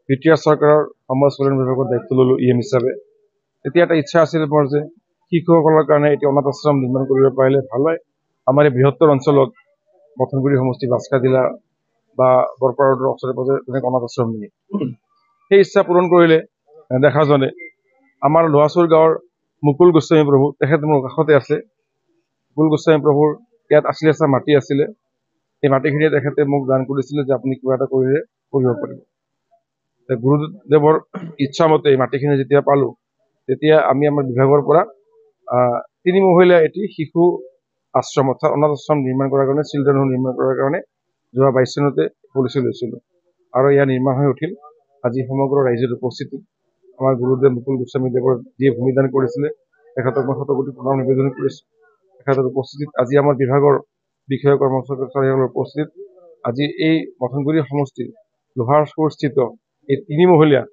BTR চৰকাৰৰ সমাজ কল্যাণ বিভাগৰ দায়িত্ব ললো ইএম হিচাপে। তেতিয়া এটা ইচ্ছা আছিল মোৰ যে শিশুসকলৰ কাৰণে এতিয়া অনাথ আশ্ৰম নিৰ্মাণ কৰিব পাৰিলে ভাল হয়। আমাৰ এই বৃহত্তৰ অঞ্চলত মথনগুৰি সমষ্টি, বাস্কা জিলা বা বৰপাৰৰ ওচৰে পাজৰে তেনেকৈ অনাথ আশ্ৰম নেই। সেই ইচ্ছা পূৰণ কৰিলে দেখাজনে আমাৰ লোহাচুৰ গাঁৱৰ মুকুল গোস্বামী প্ৰভু, তেখেত মোৰ কাষতে আছে। মুকুল গোস্বামী প্ৰভুৰ ইয়াত আছিলে মাটি আছিলে, এই মাটিখিনি তেখেতে মোক দান কৰিছিলে যে আপুনি কিবা এটা কৰিলে কৰিব পাৰিব। গুৰুদেৱৰ ইচ্ছামতে এই মাটিখিনি যেতিয়া পালো, তেতিয়া আমি আমাৰ বিভাগৰ পৰা 3 মহলীয়া এটি শিশু আশ্ৰম অৰ্থাৎ অনাথ আশ্ৰম নিৰ্মাণ কৰাৰ কাৰণে, চিলড্ৰেন হোম নিৰ্মাণ কৰাৰ কাৰণে যোৱা 22 চনতে পলিচি লৈছিলো আৰু ইয়াৰ নিৰ্মাণ হৈ উঠিল। আজি সমগ্ৰ ৰাইজৰ উপস্থিতি আমাৰ গুৰুদেৱ মুকুল গোস্বামী দেৱৰ যিয়ে ভূমিদান কৰিছিলে, তেখেতক মই শতকোটি প্ৰণাম নিবেদন কৰিছোঁ। তেখেতৰ উপস্থিতিত আজি আমাৰ বিভাগৰ বিষয়া কৰ্মচাৰীসকলৰ উপস্থিতিত আজি এই মথনগুৰি সমষ্টিৰ লোহাৰপুৰস্থিত এই 3 মহলীয়া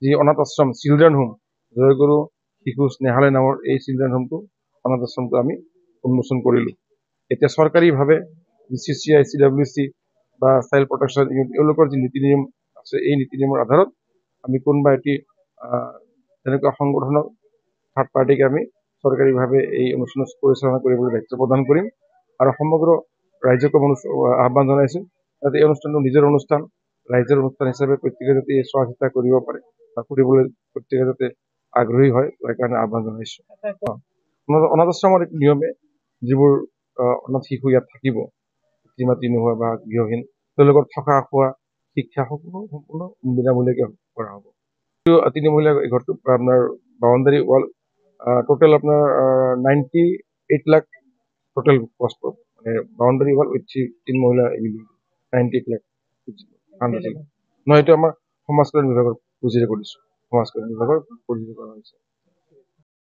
যি অনাথ আশ্ৰম চিলড্ৰেন হোম, জয়গুৰু শিশু স্নেহালয় নামৰ এই চিলড্ৰেন হোমটো, অনাথ আশ্ৰমটো আমি উন্মোচন কৰিলোঁ। এতিয়া চৰকাৰীভাৱে BCCI, CWC বা চাইল্ড প্ৰটেকশ্যন ইউনিট এওঁলোকৰ যি নীতি নিয়ম আছে, এই নীতি নিয়মৰ আধাৰত আমি কোনোবা এটি তেনেকুৱা সংগঠনক, থাৰ্ড পাৰ্টিক আমি চৰকাৰীভাৱে এই অনুষ্ঠান পৰিচালনা কৰিবলৈ দায়িত্ব প্ৰদান কৰিম আৰু সমগ্ৰ ৰাইজকো আহ্বান জনাইছোঁ যাতে এই অনুষ্ঠানটো নিজৰ অনুষ্ঠান, ৰাইজৰ অনুষ্ঠান হিচাপে প্ৰত্যেকে যাতে চোৱা চিতা কৰিব পাৰে বা কৰিবলৈ প্ৰত্যেকে যাতে আগ্ৰহী হয়, তাৰ কাৰণে আহ্বান জনাইছোঁ। অনাথ আশ্ৰমৰ এক নিয়মে যিবোৰ অনাথ শিশু ইয়াত থাকিব, পিতৃ মাতৃ নোহোৱা বা গৃহহীন, তেওঁলোকৰ থকা খোৱা শিক্ষা সম্পূৰ্ণ বিনামূলীয়াকৈ কৰা হ'ব। 3 মহলীয়া ঘৰটো আপোনাৰ বাউণ্ডাৰী ৱাল টোটেল আপোনাৰ 98 লাখ টোটেল কষ্ট, মানে বাউণ্ডাৰী ৱাল উইথ 3 মহলীয়া 98 লাখ নহয়, এইটো আমাৰ সমাজ কল্যাণ বিভাগৰ পুঁজিৰে কৰিছোঁ, সমাজ কল্যাণ বিভাগৰ পুঁজিৰে কৰা হৈছে।